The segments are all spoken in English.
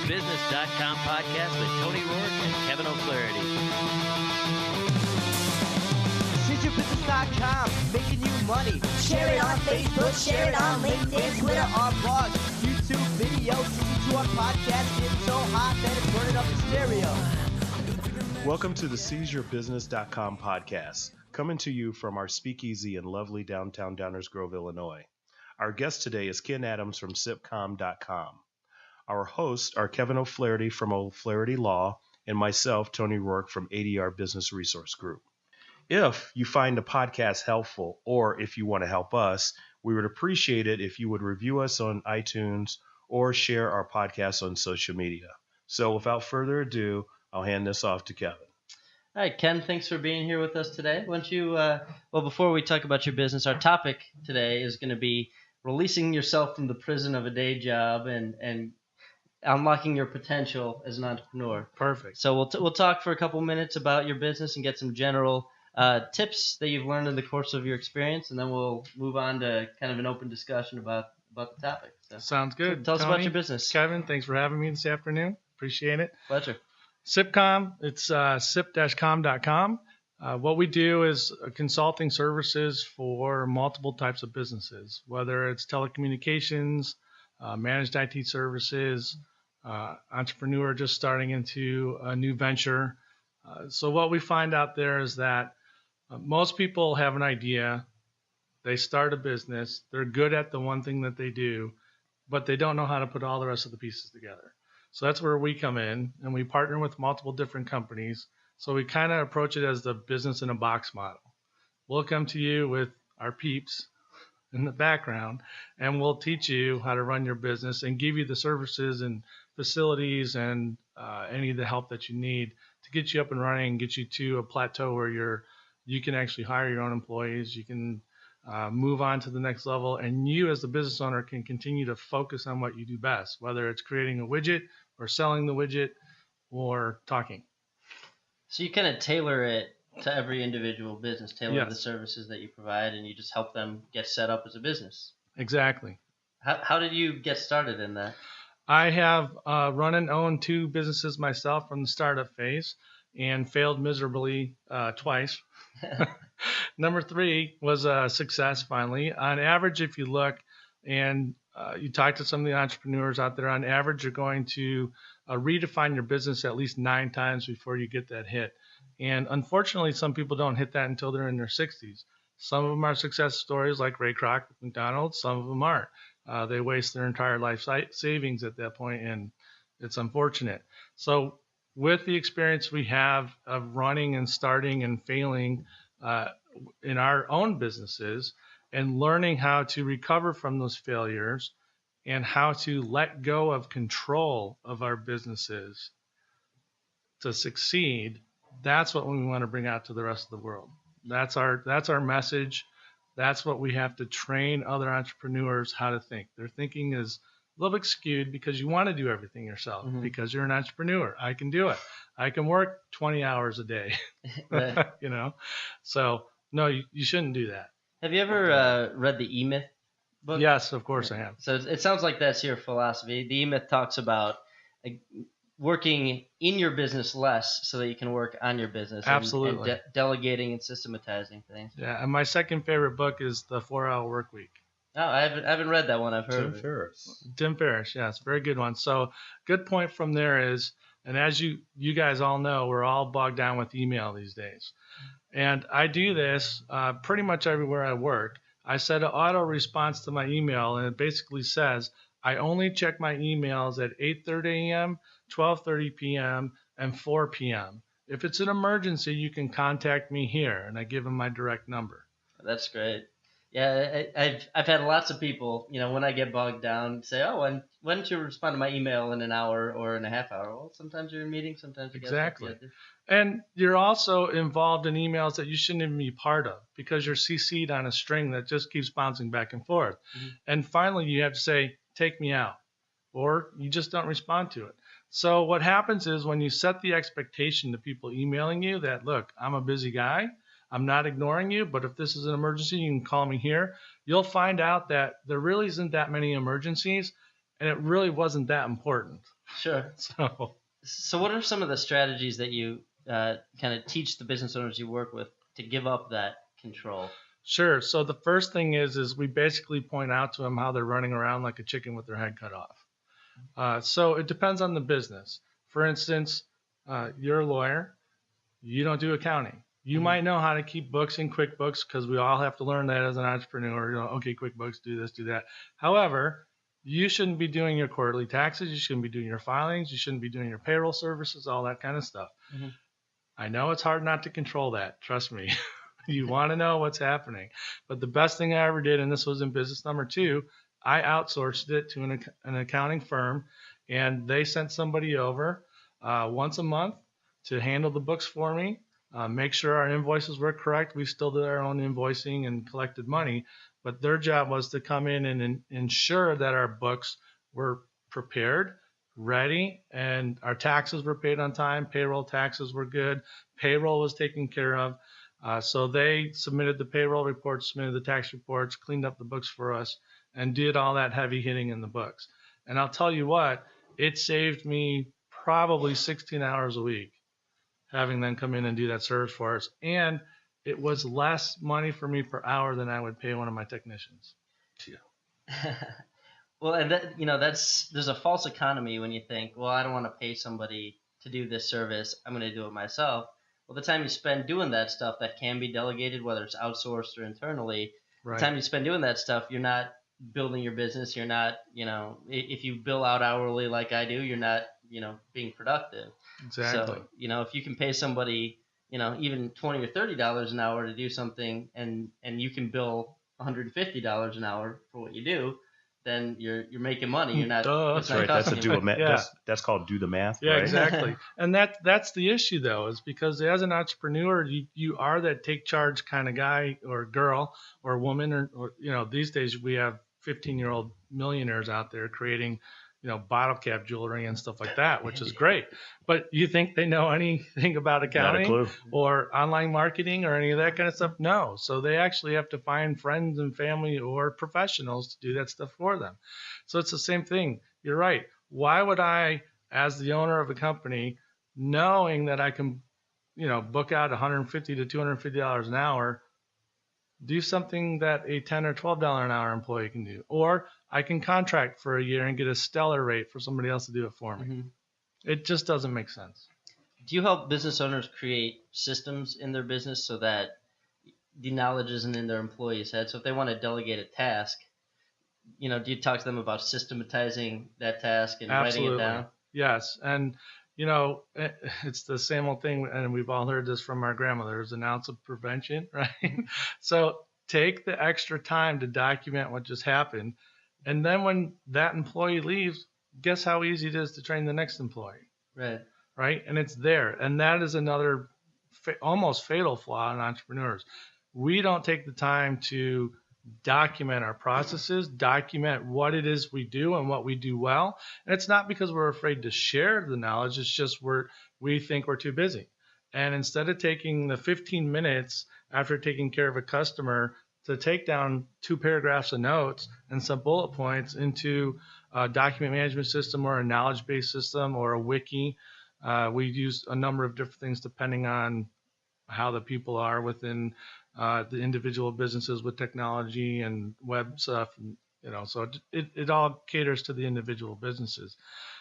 SeizYourBusiness.com podcast with Tony Rourke and Kevin O'Flaherty. SeizYourBusiness.com, making you money. Share it on Facebook, share it on LinkedIn, Twitter, our blog, YouTube videos, listen to our podcast. It's so hot that it's burning up the stereo. Welcome to the SeizYourBusiness.com podcast, coming to you from our speakeasy in lovely downtown Downers Grove, Illinois. Our guest today is Ken Adams from sipcalmcom. Our hosts are Kevin O'Flaherty from O'Flaherty Law and myself, Tony Rourke from ADR Business Resource Group. If you find the podcast helpful, or if you want to help us, we would appreciate it if you would review us on iTunes or share our podcast on social media. So without further ado, I'll hand this off to Kevin. All right, Ken, thanks for being here with us today. Why don't you, before we talk about your business, our topic today is going to be releasing yourself from the prison of a day job and unlocking your potential as an entrepreneur. Perfect. So we'll talk for a couple minutes about your business and get some general tips that you've learned in the course of your experience, and then we'll move on to kind of an open discussion about the topic. So, Sounds good. So tell us Tony, about your business. Kevin, thanks for having me this afternoon. Appreciate it. Pleasure. Sipcom, it's sip-calm.com. What we do is consulting services for multiple types of businesses, whether it's telecommunications, managed IT services, entrepreneur just starting into a new venture. So what we find out there is that most people have an idea, they start a business, they're good at the one thing that they do, but they don't know how to put all the rest of the pieces together. So that's where we come in, and we partner with multiple different companies. So we kind of approach it as the business in a box model. We'll come to you with our peeps in the background, and we'll teach you how to run your business and give you the services and facilities and any of the help that you need to get you up and running and get you to a plateau where you can actually hire your own employees, you can move on to the next level, and you as the business owner can continue to focus on what you do best, whether it's creating a widget or selling the widget or talking. So you kind of tailor it to every individual business, tailor Yes. the services that you provide, and you just help them get set up as a business. Exactly. How did you get started in that? I have run and owned 2 businesses myself from the startup phase and failed miserably twice. Number 3 was a success finally. On average, if you look and you talk to some of the entrepreneurs out there, on average, you're going to redefine your business at least 9 times before you get that hit. And unfortunately, some people don't hit that until they're in their 60s. Some of them are success stories like Ray Kroc with McDonald's. Some of them aren't. They waste their entire life savings at that point, and it's unfortunate. So with the experience we have of running and starting and failing in our own businesses and learning how to recover from those failures and how to let go of control of our businesses to succeed, that's what we want to bring out to the rest of the world. That's our message. That's what we have to train other entrepreneurs how to think. Their thinking is a little bit skewed because you want to do everything yourself because you're an entrepreneur. I can do it. I can work 20 hours a day, Right. So no, you shouldn't do that. Have you ever read the E-Myth book? Yes, of course I have. So it sounds like that's your philosophy. The E-Myth talks about working in your business less so that you can work on your business. Absolutely. And delegating and systematizing things. Yeah, and my second favorite book is The 4-Hour Workweek. Oh, I haven't read that one. I've heard Tim of it. Ferriss. Tim Ferriss, yes, very good one. So good point from there is, and as you guys all know, we're all bogged down with email these days. And I do this pretty much everywhere I work. I set an auto response to my email, and it basically says, I only check my emails at 8:30 a.m., 12:30 p.m., and 4 p.m. If it's an emergency, you can contact me here, and I give them my direct number. That's great. Yeah, I've had lots of people, when I get bogged down, say, "Oh, why don't you respond to my email in an hour or in a half hour?" Well, sometimes you're in meetings, sometimes you Exactly. get And you're also involved in emails that you shouldn't even be part of because you're CC'd on a string that just keeps bouncing back and forth. Mm-hmm. And finally, you have to say, take me out, or you just don't respond to it. So what happens is when you set the expectation to people emailing you that, look, I'm a busy guy, I'm not ignoring you, but if this is an emergency, you can call me here. You'll find out that there really isn't that many emergencies, and it really wasn't that important. Sure. So So what are some of the strategies that you kind of teach the business owners you work with to give up that control? sure. So the first thing is we basically point out to them how they're running around like a chicken with their head cut off. So it depends on the business. For instance, you're a lawyer. You don't do accounting. You might know how to keep books in QuickBooks because we all have to learn that as an entrepreneur. Okay, QuickBooks, do this, do that. However, you shouldn't be doing your quarterly taxes. You shouldn't be doing your filings. You shouldn't be doing your payroll services, all that kind of stuff. Mm-hmm. I know it's hard not to control that. Trust me. You want to know what's happening. But the best thing I ever did, and this was in business number 2, I outsourced it to an accounting firm, and they sent somebody over once a month to handle the books for me, make sure our invoices were correct. We still did our own invoicing and collected money, but their job was to come in and ensure that our books were prepared, ready, and our taxes were paid on time. Payroll taxes were good. Payroll was taken care of. So they submitted the payroll reports, submitted the tax reports, cleaned up the books for us, and did all that heavy hitting in the books. And I'll tell you what, it saved me probably 16 hours a week having them come in and do that service for us. And it was less money for me per hour than I would pay one of my technicians. Well, and there's a false economy when you think, well, I don't want to pay somebody to do this service. I'm going to do it myself. Well, the time you spend doing that stuff that can be delegated, whether it's outsourced or internally, Right. the time you spend doing that stuff, you're not building your business. You're not, if you bill out hourly like I do, you're not, being productive. Exactly. So, if you can pay somebody, even $20 or $30 an hour to do something, and you can bill $150 an hour for what you do, then you're making money. You're not. That's Right. That's a do a math. Yeah. That's called do the math. Yeah, right? exactly. And that's the issue, though, is because as an entrepreneur, you are that take charge kind of guy or girl or woman, or these days we have 15-year-old millionaires out there creating, bottle cap jewelry and stuff like that, which is great. But you think they know anything about accounting Not a clue. or online marketing or any of that kind of stuff? No. So they actually have to find friends and family or professionals to do that stuff for them. So it's the same thing. You're right. Why would I, as the owner of a company, knowing that I can, book out $150 to $250 an hour, do something that a $10 or $12 an hour employee can do? Or I can contract for a year and get a stellar rate for somebody else to do it for me. Mm-hmm. It just doesn't make sense. Do you help business owners create systems in their business so that the knowledge isn't in their employees' head? So if they want to delegate a task, do you talk to them about systematizing that task and Absolutely. writing it down? Yes. And, it's the same old thing, and we've all heard this from our grandmothers, an ounce of prevention, right? So take the extra time to document what just happened. And then when that employee leaves, guess how easy it is to train the next employee, Right. right? And it's there. And that is another almost fatal flaw in entrepreneurs. We don't take the time to document our processes, document what it is we do and what we do well. And it's not because we're afraid to share the knowledge. It's just we think we're too busy. And instead of taking the 15 minutes after taking care of a customer to take down 2 paragraphs of notes and some bullet points into a document management system or a knowledge-based system or a wiki, we use a number of different things depending on how the people are within the individual businesses with technology and web stuff, so it all caters to the individual businesses.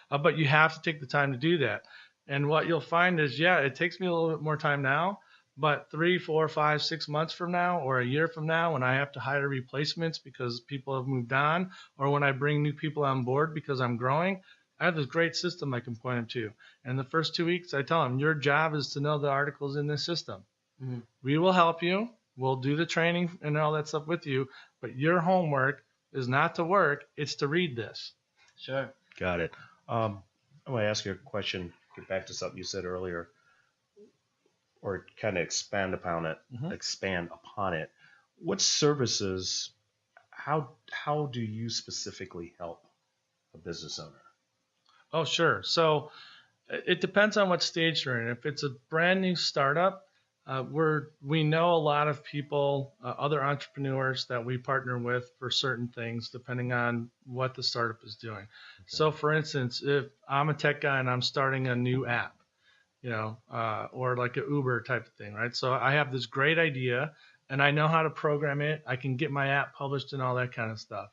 But you have to take the time to do that. And what you'll find is, it takes me a little bit more time now, but 3, 4, 5, 6 months from now or a year from now, when I have to hire replacements because people have moved on, or when I bring new people on board because I'm growing, I have this great system I can point them to. And the first 2 weeks, I tell them, your job is to know the articles in this system. Mm-hmm. We will help you. We'll do the training and all that stuff with you, but your homework is not to work, it's to read this. Sure. Got it. I'm going to ask you a question, get back to something you said earlier, or kind of expand upon it. What services, how do you specifically help a business owner? Oh, sure. So it depends on what stage you're in. If it's a brand new startup, We know a lot of people, other entrepreneurs that we partner with for certain things, depending on what the startup is doing. Okay. So, for instance, if I'm a tech guy and I'm starting a new app, or like an Uber type of thing, right? So I have this great idea, and I know how to program it. I can get my app published and all that kind of stuff,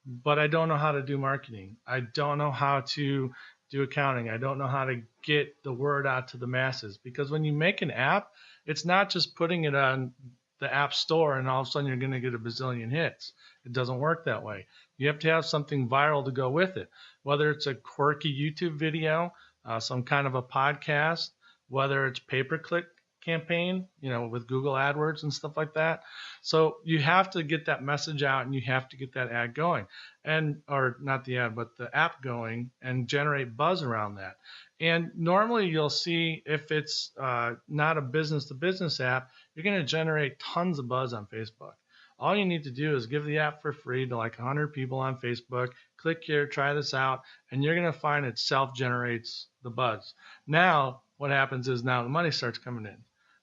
but I don't know how to do marketing. I don't know how to do accounting. I don't know how to get the word out to the masses, because when you make an app, it's not just putting it on the app store and all of a sudden you're going to get a bazillion hits. It doesn't work that way. You have to have something viral to go with it, whether it's a quirky YouTube video, some kind of a podcast, whether it's pay-per-click campaign, with Google AdWords and stuff like that. So you have to get that message out and you have to get that ad going, or not the ad, but the app going, and generate buzz around that. And normally you'll see, if it's not a business-to-business app, you're going to generate tons of buzz on Facebook. All you need to do is give the app for free to like 100 people on Facebook. Click here, try this out, and you're going to find it self-generates the buzz. Now, what happens is now the money starts coming in.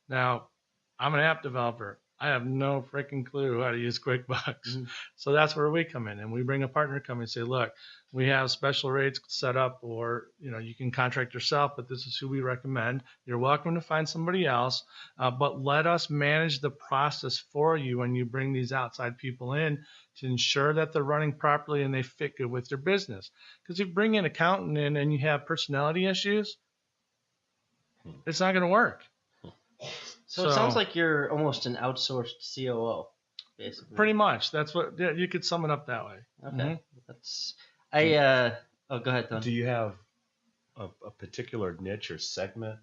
Now, I'm an app developer. I have no freaking clue how to use QuickBooks. Mm-hmm. So that's where we come in, and we bring a partner company and say, look, we have special rates set up, or you can contract yourself, but this is who we recommend. You're welcome to find somebody else, but let us manage the process for you when you bring these outside people in, to ensure that they're running properly and they fit good with your business. Because if you bring an accountant in and you have personality issues, it's not going to work. So it sounds like you're almost an outsourced COO, basically. Pretty much. That's what you could sum it up that way. Okay. Mm-hmm. Go ahead, Don. Do you have a particular niche or segment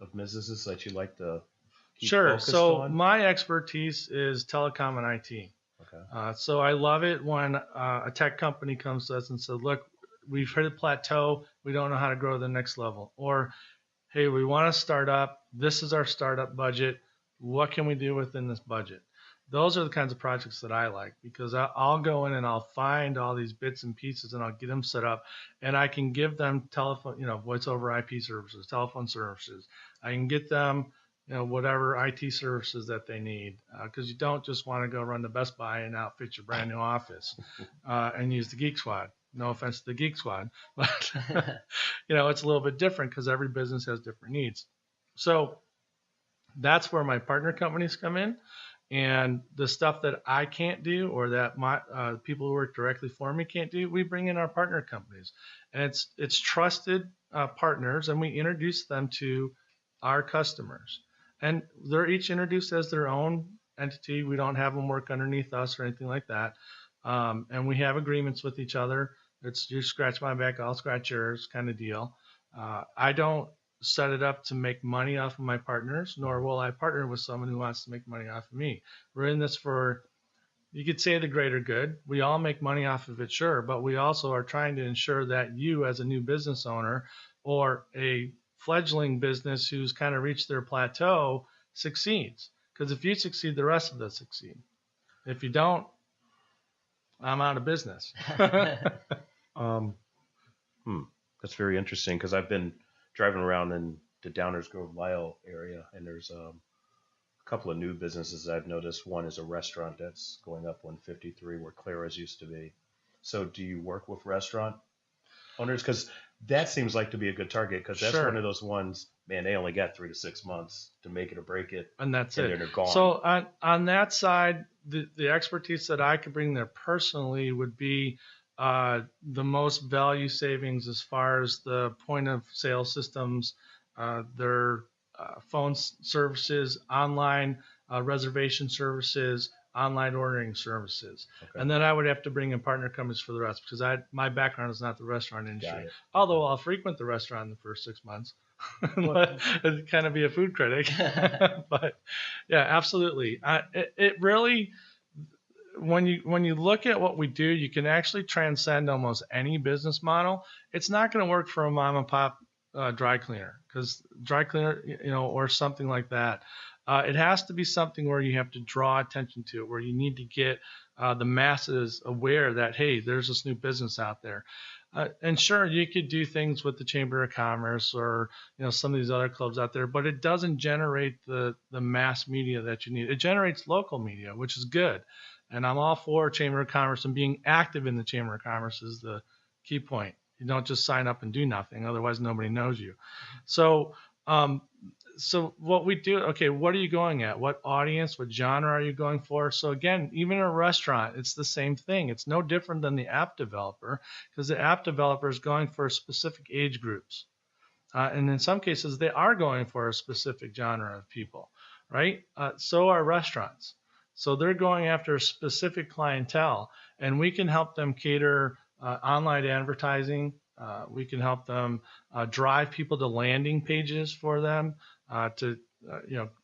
of businesses that you like to keep focused on? My expertise is telecom and IT. Okay. So I love it when a tech company comes to us and says, look, we've hit a plateau. We don't know how to grow to the next level. Or, hey, we want to start up. This is our startup budget. What can we do within this budget? Those are the kinds of projects that I like, because I'll go in and I'll find all these bits and pieces and I'll get them set up, and I can give them telephone, voice over IP services, telephone services. I can get them, whatever IT services that they need, because you don't just want to go run to Best Buy and outfit your brand new office and use the Geek Squad. No offense to the Geek Squad, but it's a little bit different because every business has different needs. So that's where my partner companies come in, and the stuff that I can't do, or that my people who work directly for me can't do, we bring in our partner companies, and it's trusted partners, and we introduce them to our customers, and they're each introduced as their own entity. We don't have them work underneath us or anything like that, and we have agreements with each other. It's you scratch my back, I'll scratch yours kind of deal. I don't set it up to make money off of my partners, nor will I partner with someone who wants to make money off of me. We're in this for, you could say, the greater good. We all make money off of it, sure, but we also are trying to ensure that you, as a new business owner or a fledgling business who's kind of reached their plateau, succeeds. Because if you succeed, the rest of us succeed. If you don't, I'm out of business. That's very interesting, because I've been driving around in the Downers Grove, Lyle area, and there's a couple of new businesses I've noticed. One is a restaurant that's going up 153 where Clara's used to be. So do you work with restaurant owners? Because that seems like to be a good target, because that's one of those ones, man, they only got 3 to 6 months to make it or break it. And that's it. And they're gone. So on that side, the expertise that I could bring there personally would be the most value savings as far as the point of sale systems, their phone services, online reservation services, online ordering services. Okay. And then I would have to bring in partner companies for the rest, because my background is not the restaurant industry. Although I'll frequent the restaurant in the first 6 months. It'd kind of be a food critic. But yeah, absolutely. It really, when you look at what we do, you can actually transcend almost any business model. It's not going to work for a mom and pop dry cleaner, because dry cleaner, or something like that. It has to be something where you have to draw attention to it, where you need to get the masses aware that, hey, there's this new business out there. And sure, you could do things with the Chamber of Commerce or some of these other clubs out there, but it doesn't generate the mass media that you need. It generates local media, which is good. And I'm all for Chamber of Commerce, and being active in the Chamber of Commerce is the key point. You don't just sign up and do nothing, otherwise nobody knows you. So what we do, okay, what are you going at? What audience, what genre are you going for? So again, even in a restaurant, it's the same thing. It's no different than the app developer, because the app developer is going for specific age groups. And in some cases, they are going for a specific genre of people, right? So are restaurants. So they're going after a specific clientele, and we can help them cater online advertising. We can help them drive people to landing pages for them, to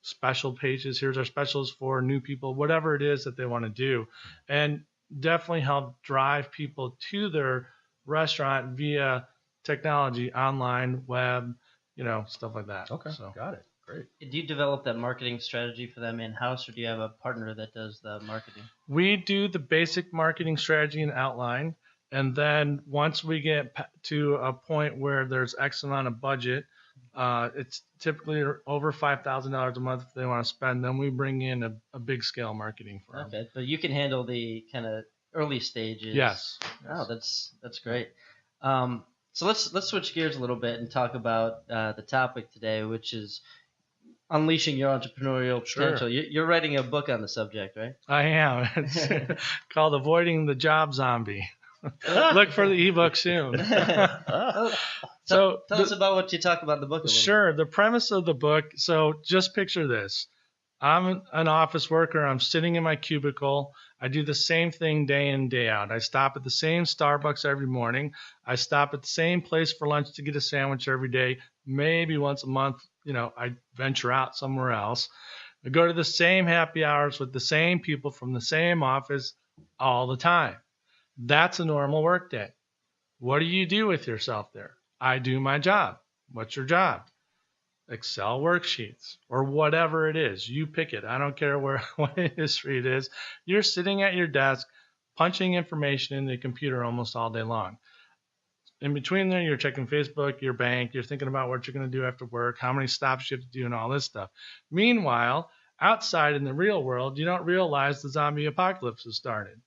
special pages. Here's our specials for new people, whatever it is that they want to do, and definitely help drive people to their restaurant via technology, online, web, stuff like that. Okay, so got it. Great. Do you develop that marketing strategy for them in-house, or do you have a partner that does the marketing? We do the basic marketing strategy and outline. And then once we get to a point where there's X amount of budget, it's typically over $5,000 a month if they want to spend, then we bring in a big scale marketing firm. Okay, but you can handle the kind of early stages. Yes. Oh, that's great. So let's switch gears a little bit and talk about the topic today, which is unleashing your entrepreneurial potential. Sure. You're writing a book on the subject, right? I am. It's called Avoiding the Job Zombie. Look for the ebook soon. Tell us about what you talk about in the book. Sure. The premise of the book. So just picture this. I'm an office worker. I'm sitting in my cubicle. I do the same thing day in, day out. I stop at the same Starbucks every morning. I stop at the same place for lunch to get a sandwich every day. Maybe once a month, I venture out somewhere else. I go to the same happy hours with the same people from the same office all the time. That's a normal work day. What do you do with yourself there? I do my job. What's your job? Excel worksheets or whatever it is. You pick it. I don't care what industry it is. You're sitting at your desk, punching information into the computer almost all day long. In between there, you're checking Facebook, your bank, you're thinking about what you're going to do after work, how many stops you have to do, and all this stuff. Meanwhile, outside in the real world, you don't realize the zombie apocalypse has started.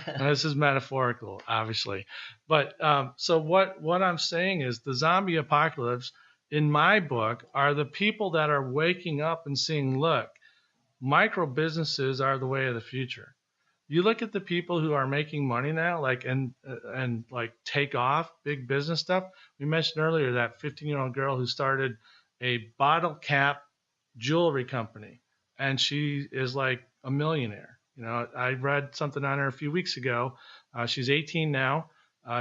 And this is metaphorical, obviously. But so what I'm saying is the zombie apocalypse in my book are the people that are waking up and seeing, look, micro businesses are the way of the future. You look at the people who are making money now, and take off big business stuff. We mentioned earlier that 15-year-old girl who started a bottle cap jewelry company, and she is like a millionaire. I read something on her a few weeks ago. She's 18 now.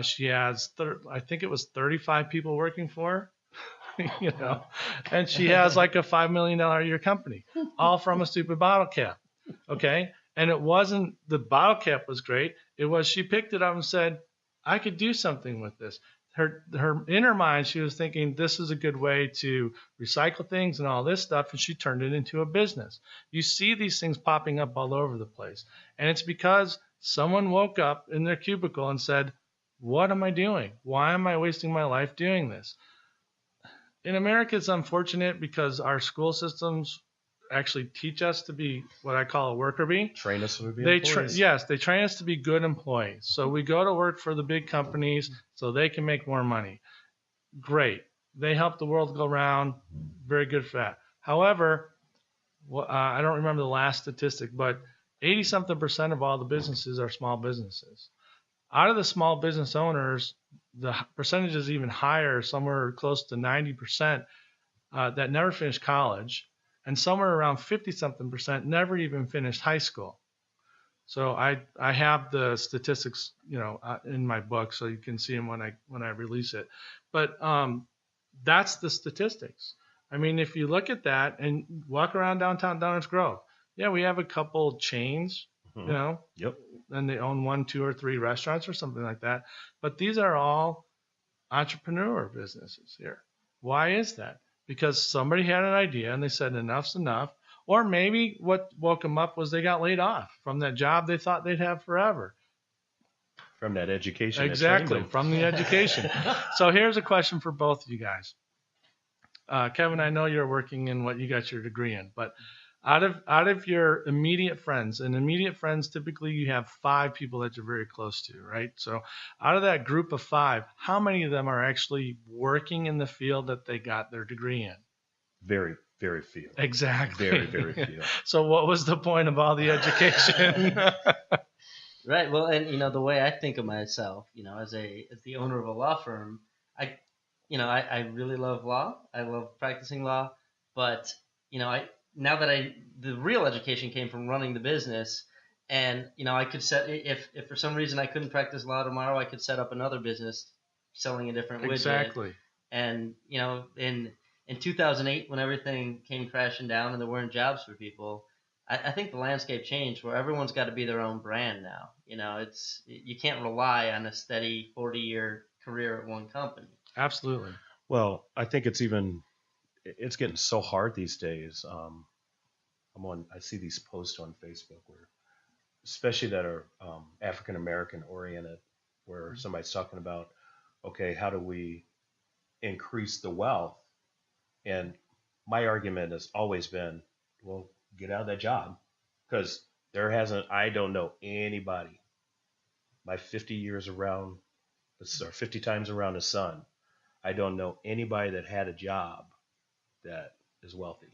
She has, I think it was 35 people working for her, and she has like a $5 million a year company, all from a stupid bottle cap. Okay. And it wasn't the bottle cap was great. It was she picked it up and said, I could do something with this. Her in her mind, she was thinking this is a good way to recycle things and all this stuff, and she turned it into a business. You see these things popping up all over the place, and it's because someone woke up in their cubicle and said, what am I doing? Why am I wasting my life doing this? In America, it's unfortunate because our school systems actually teach us to be what I call a worker bee. Train us to be employees. They train us to be good employees. So we go to work for the big companies so they can make more money. Great. They help the world go round. Very good for that. However, I don't remember the last statistic, but 80-something% of all the businesses are small businesses. Out of the small business owners, the percentage is even higher, somewhere close to 90%, that never finished college. And somewhere around 50-something% never even finished high school. So I have the statistics, in my book, so you can see them when I release it. But that's the statistics. I mean, if you look at that and walk around downtown Downers Grove, yeah, we have a couple chains, Yep. And they own 1, 2, or 3 restaurants or something like that. But these are all entrepreneur businesses here. Why is that? Because somebody had an idea and they said enough's enough. Or maybe what woke them up was they got laid off from that job they thought they'd have forever. From that education. that Exactly, trained them. from the education. So here's a question for both of you guys. Kevin, I know you're working in what you got your degree in, but out of your immediate friends, and immediate friends, typically you have 5 people that you're very close to, right? So out of that group of 5, how many of them are actually working in the field that they got their degree in? Very, very few. Exactly. Very, very few. So what was the point of all the education? Right. Well, and the way I think of myself, as the owner of a law firm, I really love law. I love practicing law, but the real education came from running the business, and I could set if for some reason I couldn't practice law tomorrow, I could set up another business selling a different widget. Exactly. And in 2008, when everything came crashing down and there weren't jobs for people, I think the landscape changed where everyone's got to be their own brand now. You can't rely on a steady 40-year career at one company. Absolutely. Well, I think it's getting so hard these days. I see these posts on Facebook where, especially that are African American oriented, where somebody's talking about, okay, how do we increase the wealth? And my argument has always been, well, get out of that job, because I don't know anybody, my 50 years around, or 50 times around the sun, I don't know anybody that had a job that is wealthy.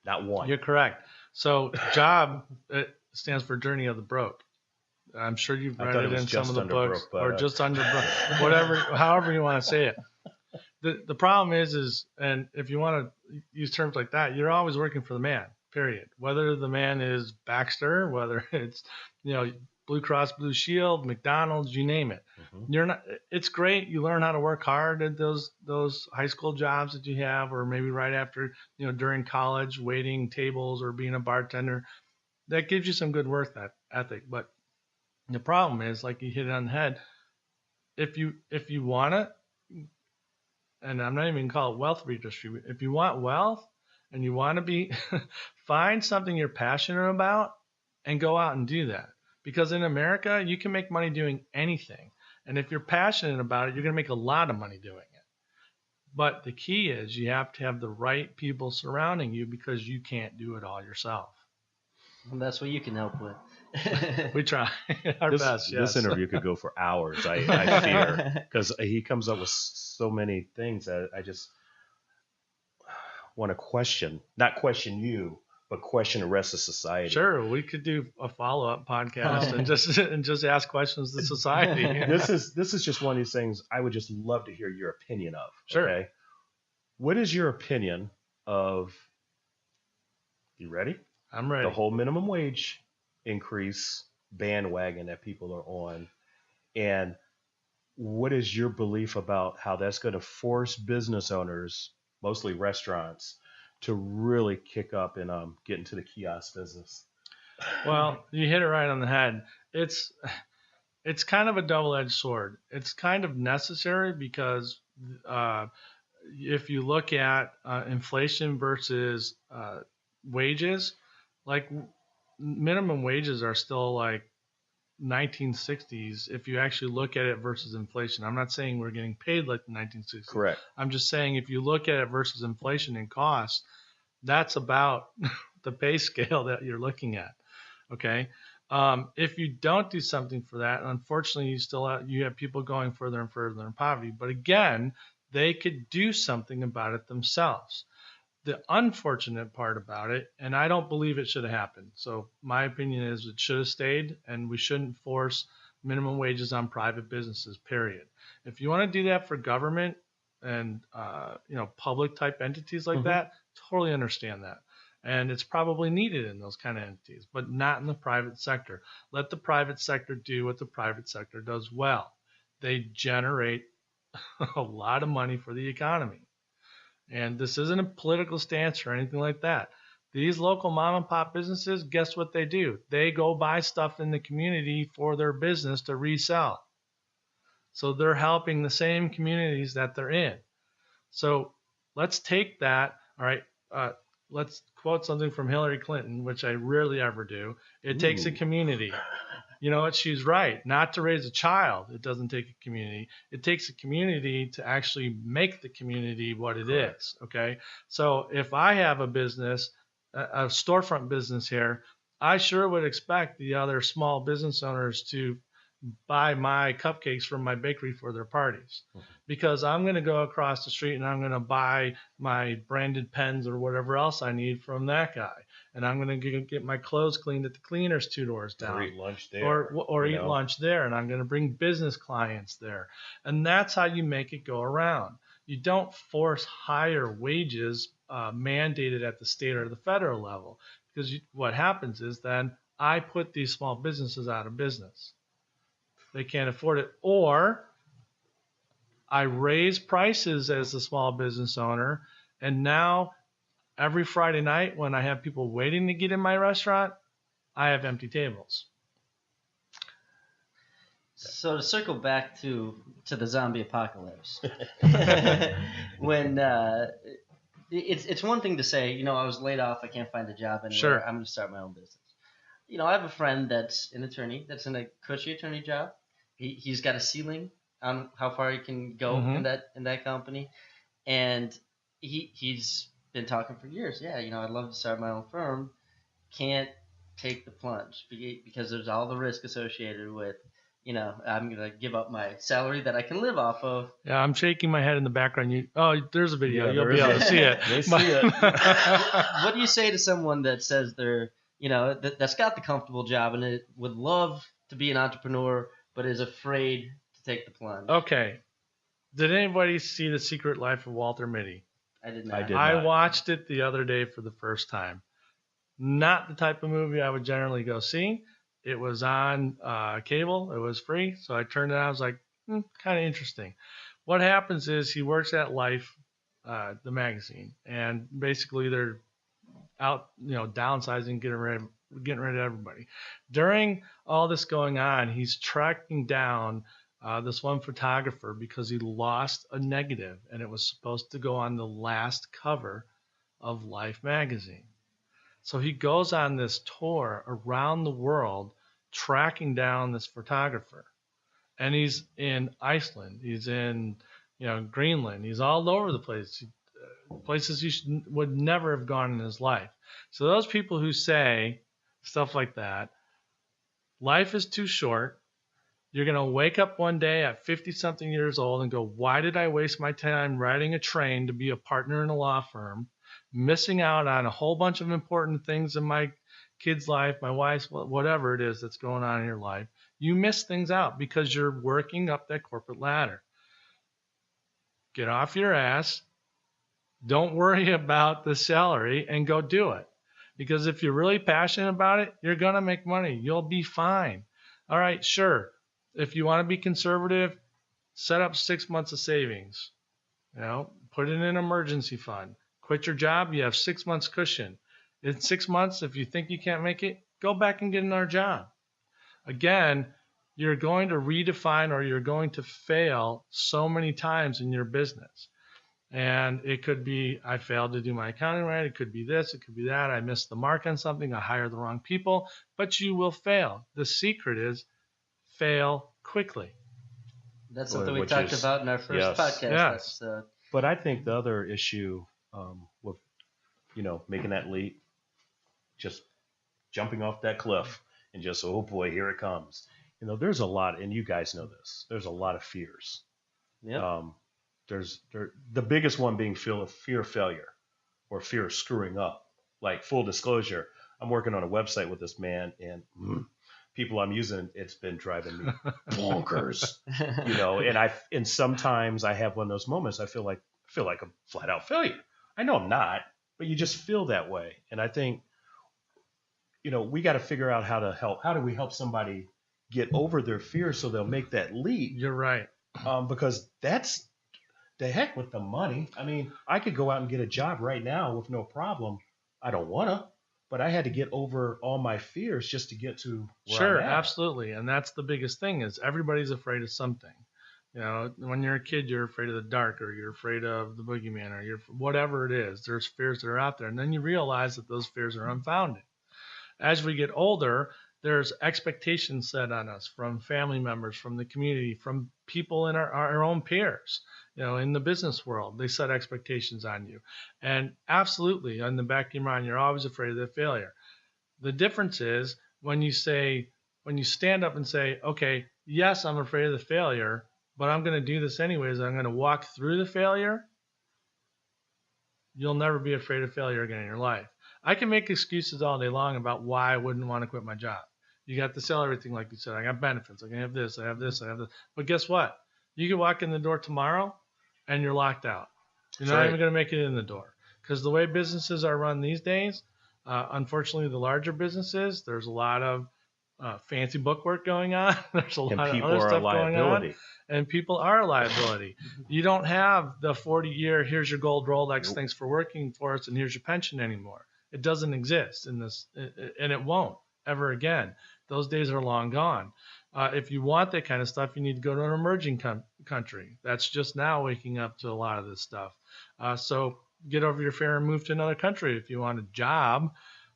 Not one. You're correct. So job, it stands for Journey of the Broke. I'm sure you've read it in some of the books, or just under broke, whatever, however you want to say it. The problem is, and if you want to use terms like that, you're always working for the man, period. Whether the man is Baxter, whether it's, Blue Cross Blue Shield, McDonald's, you name it. Mm-hmm. It's great. You learn how to work hard at those high school jobs that you have, or maybe right after, during college, waiting tables or being a bartender. That gives you some good work ethic. But the problem is, like you hit it on the head, if you want it, and I'm not even going to call it wealth redistribution. If you want wealth and you want to be, find something you're passionate about and go out and do that. Because in America, you can make money doing anything. And if you're passionate about it, you're going to make a lot of money doing it. But the key is you have to have the right people surrounding you, because you can't do it all yourself. And that's what you can help with. We try our best. Yes. This interview could go for hours, I fear, because he comes up with so many things that I just want to not question you, but question the rest of society. Sure, we could do a follow-up podcast and just ask questions to society. This is just one of these things I would just love to hear your opinion of. Sure. Okay? What is your opinion of? You ready? I'm ready. The whole minimum wage increase bandwagon that people are on, and what is your belief about how that's going to force business owners, mostly restaurants, to really kick up and get into the kiosk business? Well, you hit it right on the head. It's kind of a double-edged sword. It's kind of necessary because if you look at inflation versus wages, like minimum wages are still like 1960s if you actually look at it versus inflation. I'm not saying we're getting paid like the 1960s. Correct. I'm just saying if you look at it versus inflation and costs, that's about the pay scale that you're looking at. Okay. If you don't do something for that, unfortunately, you have people going further and further in poverty. But again, they could do something about it themselves. The unfortunate part about it, and I don't believe it should have happened. So my opinion is it should have stayed, and we shouldn't force minimum wages on private businesses, period. If you want to do that for government and public type entities like that, totally understand that. And it's probably needed in those kind of entities, but not in the private sector. Let the private sector do what the private sector does well. They generate a lot of money for the economy. And this isn't a political stance or anything like that. These local mom and pop businesses, guess what they do? They go buy stuff in the community for their business to resell. So they're helping the same communities that they're in. So let's take that. All right. Let's quote something from Hillary Clinton, which I rarely ever do. It takes a community. you know what? She's right. Not to raise a child, it doesn't take a community. It takes a community to actually make the community what it is. Okay. So if I have a business, a storefront business here, I sure would expect the other small business owners to buy my cupcakes from my bakery for their parties, because I'm going to go across the street and I'm going to buy my branded pens or whatever else I need from that guy. And I'm going to get my clothes cleaned at the cleaners 2 doors down. Or eat lunch there. Or eat lunch there. And I'm going to bring business clients there. And that's how you make it go around. You don't force higher wages mandated at the state or the federal level, because what happens is then I put these small businesses out of business. They can't afford it. Or I raise prices as a small business owner, and now every Friday night when I have people waiting to get in my restaurant, I have empty tables. So to circle back to the zombie apocalypse, when it's one thing to say, you know, I was laid off, I can't find a job anywhere, Sure. I'm going to start my own business. You know, I have a friend that's an attorney, that's in a cushy attorney job. He's got a ceiling on how far he can go in that company, and he's been talking for years. Yeah, you know, I'd love to start my own firm. Can't take the plunge because there's all the risk associated with, you know, I'm going to give up my salary that I can live off of. Yeah, I'm shaking my head in the background. There's a video. Yeah, You'll be able to see it. They see it. What do you say to someone that says they're, you know, that's got the comfortable job and it would love to be an entrepreneur, but is afraid to take the plunge? Okay. Did anybody see The Secret Life of Walter Mitty? I did not. I did. I watched it the other day for the first time. Not the type of movie I would generally go see. It was on cable. It was free. So I turned it on. I was like, kind of interesting. What happens is he works at Life, the magazine, and basically they're out, you know, downsizing, getting rid of everybody. During all this going on, he's tracking down this one photographer because he lost a negative, and it was supposed to go on the last cover of Life magazine. So he goes on this tour around the world tracking down this photographer. And he's in Iceland. He's in, you know, Greenland. He's all over the place. Places he would never have gone in his life. So those people who say stuff like that, life is too short. You're going to wake up one day at 50-something years old and go, why did I waste my time riding a train to be a partner in a law firm, missing out on a whole bunch of important things in my kid's life, my wife's, whatever it is that's going on in your life. You miss things out because you're working up that corporate ladder. Get off your ass. Don't worry about the salary and go do it. Because if you're really passionate about it, you're going to make money. You'll be fine. All right, sure. If you want to be conservative, set up 6 months of savings. You know, put it in an emergency fund. Quit your job, you have 6 months cushion. In 6 months, if you think you can't make it, go back and get another job. Again, you're going to redefine or you're going to fail so many times in your business. And it could be, I failed to do my accounting right. It could be this, it could be that. I missed the mark on something. I hired the wrong people, but you will fail. The secret is fail quickly. That's something we talked about in our first podcast episode. But I think the other issue with, you know, making that leap, just jumping off that cliff and just, oh boy, here it comes. You know, there's a lot, and you guys know this, there's a lot of fears. Yeah. The biggest one being fear of failure or fear of screwing up. Like, full disclosure, I'm working on a website with this man, and people I'm using, it's been driving me bonkers. You know, and sometimes I have one of those moments. I feel like a flat out failure. I know I'm not, but you just feel that way. And I think, you know, we got to figure out how to help. How do we help somebody get over their fear so they'll make that leap? You're right. Because that's the heck with the money. I mean, I could go out and get a job right now with no problem. I don't want to, but I had to get over all my fears just to get to where Sure, I'm at. Absolutely. And that's the biggest thing is everybody's afraid of something. You know, when you're a kid, you're afraid of the dark, or you're afraid of the boogeyman, or you're whatever it is. There's fears that are out there. And then you realize that those fears are unfounded. As we get older, There's expectations set on us from family members, from the community, from people in our own peers, in the business world. They set expectations on you. And absolutely, on the back of your mind, you're always afraid of the failure. The difference is when you stand up and say, okay, yes, I'm afraid of the failure, but I'm going to do this anyways. I'm going to walk through the failure. You'll never be afraid of failure again in your life. I can make excuses all day long about why I wouldn't want to quit my job. You got to sell everything, like you said. I got benefits. I can have this. I have this. I have this. But guess what? You can walk in the door tomorrow, and you're locked out. You're not even going to make it in the door. Because the way businesses are run these days, unfortunately, the larger businesses, there's a lot of fancy bookwork going on. There's a lot of other stuff going on. And people are a liability. You don't have the 40-year, here's your gold Rolex, thanks for working for us, and here's your pension anymore. It doesn't exist in this, and it won't ever again. Those days are long gone. If you want that kind of stuff, you need to go to an emerging country. That's just now waking up to a lot of this stuff. So get over your fear and move to another country if you want a job,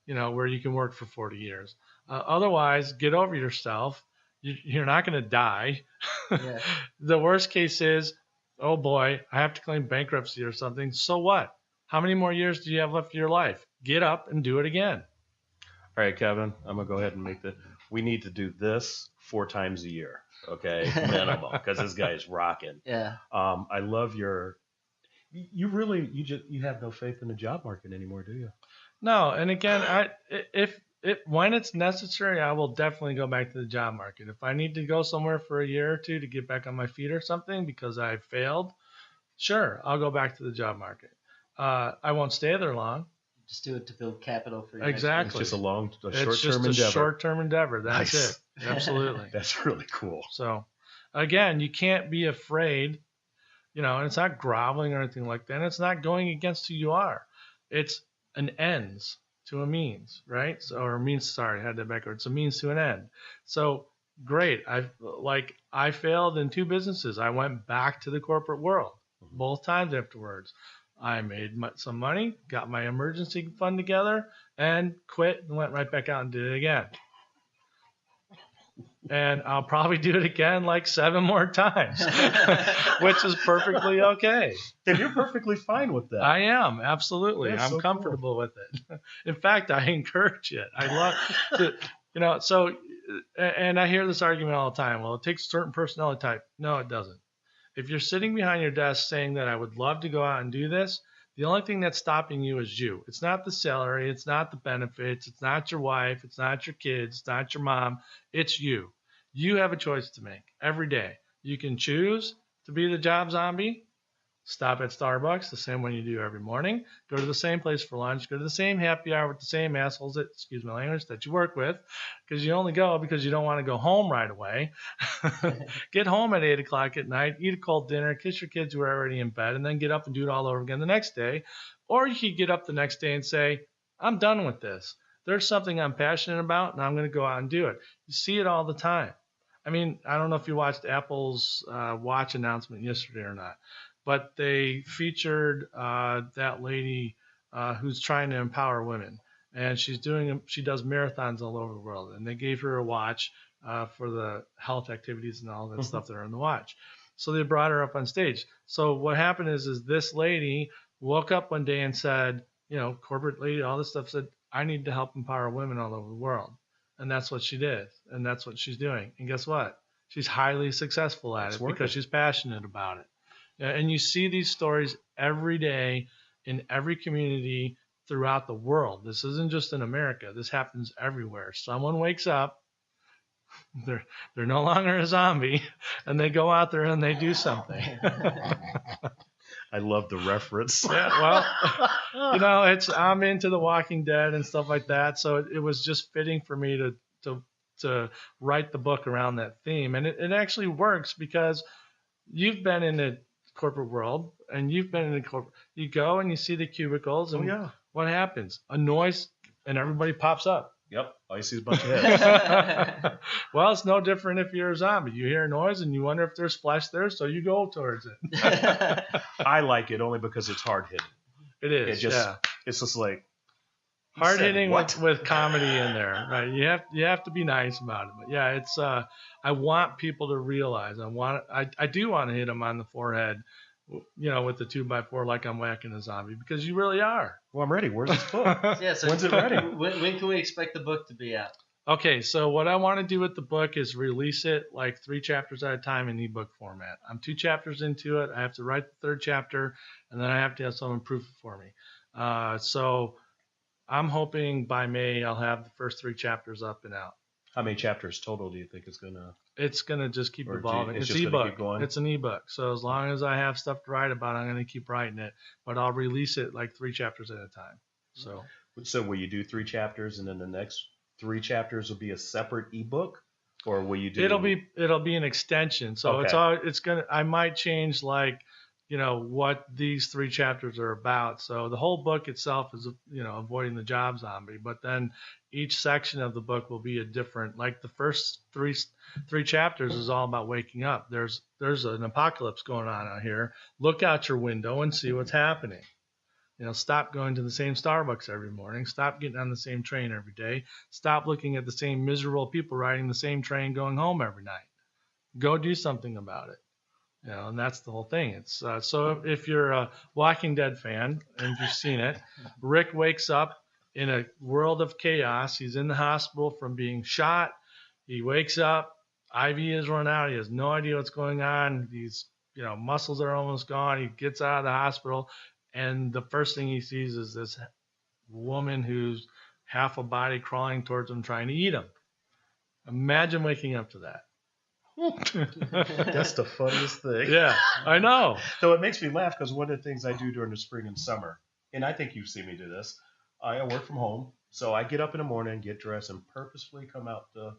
where you can work for 40 years. Otherwise, get over yourself. You're not going to die. Yeah. The worst case is, oh boy, I have to claim bankruptcy or something. So what? How many more years do you have left of your life? Get up and do it again. All right, Kevin, I'm going to go ahead and we need to do this 4 times a year, okay? Minimum, because this guy is rocking. Yeah. I love you have no faith in the job market anymore, do you? No, and again, when it's necessary, I will definitely go back to the job market. If I need to go somewhere for a year or two to get back on my feet or something because I failed, sure, I'll go back to the job market. I won't stay there long. Just do it to build capital for you. Exactly. It's just a short-term endeavor. It's just a short-term endeavor. That's nice. It. Absolutely. That's really cool. So, again, you can't be afraid, and it's not groveling or anything like that. And it's not going against who you are. It's an ends to a means, right? I had that backwards. It's a means to an end. So great. I failed in 2 businesses. I went back to the corporate world both times afterwards. I made some money, got my emergency fund together, and quit and went right back out and did it again. And I'll probably do it again like 7 more times, which is perfectly okay. And you're perfectly fine with that. I am, absolutely. That's I'm so comfortable with it. In fact, I encourage it. I love to, so, and I hear this argument all the time. Well, it takes a certain personality type. No, it doesn't. If you're sitting behind your desk saying that I would love to go out and do this, the only thing that's stopping you is you. It's not the salary. It's not the benefits. It's not your wife. It's not your kids. It's not your mom. It's you. You have a choice to make every day. You can choose to be the job zombie, stop at Starbucks, the same one you do every morning, go to the same place for lunch, go to the same happy hour with the same assholes that, excuse my language, that you work with, because you only go because you don't want to go home right away. Get home at 8 o'clock at night, eat a cold dinner, kiss your kids who are already in bed, and then get up and do it all over again the next day. Or you could get up the next day and say, I'm done with this. There's something I'm passionate about, and I'm going to go out and do it. You see it all the time. I mean, I don't know if you watched Apple's watch announcement yesterday or not, but they featured that lady who's trying to empower women, and she does marathons all over the world, and they gave her a watch for the health activities and all that stuff that are in the watch. So they brought her up on stage. So what happened is this lady woke up one day and said, corporate lady, all this stuff, said, I need to help empower women all over the world. And that's what she did, and that's what she's doing. And guess what? She's highly successful at it because she's passionate about it. And you see these stories every day in every community throughout the world. This isn't just in America. This happens everywhere. Someone wakes up, they're no longer a zombie, and they go out there and they do something. I love the reference. Yeah, well, I'm into The Walking Dead and stuff like that, so it was just fitting for me to write the book around that theme. And it actually works because you've been in the corporate world, and you've been in the corporate. You go and you see the cubicles, and what happens? A noise, and everybody pops up. Yep, I see a bunch of heads. Well, it's no different if you're a zombie. You hear a noise and you wonder if there's flesh there, so you go towards it. I like it only because it's hard hitting. It is. It's just like hard hitting what? with comedy in there, right? You have to be nice about it. But yeah, it's I want people to realize I do want to hit them on the forehead, with the 2x4 like I'm whacking a zombie, because you really are. Well, I'm ready. Where's this book? Yeah, so When's it ready? When can we expect the book to be out? Okay, so what I want to do with the book is release it like 3 chapters at a time in ebook format. I'm 2 chapters into it. I have to write the 3rd chapter, and then I have to have someone proof it for me. So I'm hoping by May I'll have the first 3 chapters up and out. How many chapters total do you think it's going to? It's going to just keep evolving. It's It's just gonna ebook. keep going? It's an ebook. So as long as I have stuff to write about, I'm going to keep writing it. But I'll release it like 3 chapters at a time. So will you do 3 chapters and then the next 3 chapters will be a separate ebook, or will you do? It'll be an extension. So Okay. I might change what these 3 chapters are about. So the whole book itself is avoiding the job zombie, but then each section of the book will be a different. Like the first three chapters is all about waking up. There's an apocalypse going on out here. Look out your window and see what's happening. Stop going to the same Starbucks every morning. Stop getting on the same train every day. Stop looking at the same miserable people riding the same train going home every night. Go do something about it. And that's the whole thing. It's so if you're a Walking Dead fan and you've seen it, Rick wakes up in a world of chaos. He's in the hospital from being shot. He wakes up. IV is run out. He has no idea what's going on. These muscles are almost gone. He gets out of the hospital, and the first thing he sees is this woman who's half a body crawling towards him, trying to eat him. Imagine waking up to that. That's the funniest thing. Yeah, I know. So it makes me laugh because one of the things I do during the spring and summer, and I think you've seen me do this, I work from home. So I get up in the morning, get dressed, and purposefully come out to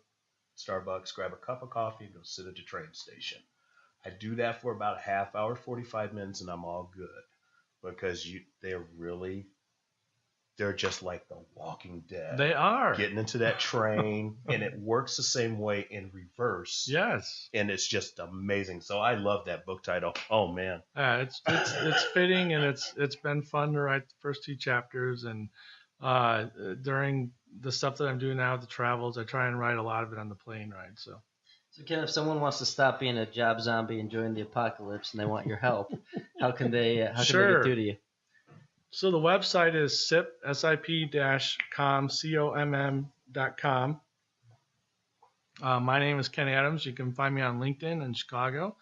Starbucks, grab a cup of coffee, and go sit at the train station. I do that for about a half hour, 45 minutes, and I'm all good. Because they're just like the Walking Dead. They are. Getting into that train, and it works the same way in reverse. Yes. And it's just amazing. So I love that book title. Oh man. It's fitting, and it's been fun to write the first 2 chapters, and during the stuff that I'm doing now with the travels, I try and write a lot of it on the plane ride. So Ken, if someone wants to stop being a job zombie and join the apocalypse, and they want your help, how can they get through to you? So the website is sip-calmcom.com. My name is Ken Adams. You can find me on LinkedIn in Chicago.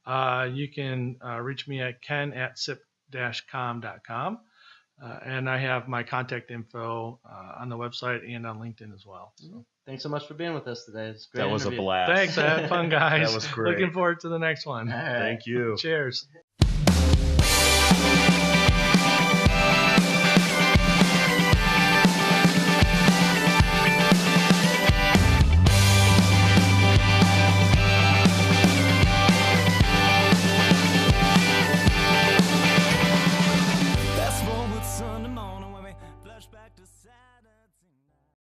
You can reach me at ken@sip-calm.com. And I have my contact info on the website and on LinkedIn as well. So. Thanks so much for being with us today. It's a great That was interview. a blast. Thanks. I had fun, guys. That was great. Looking forward to the next one. All right. Thank you. Cheers. Fast forward Sunday morning when we flash back to Saturday.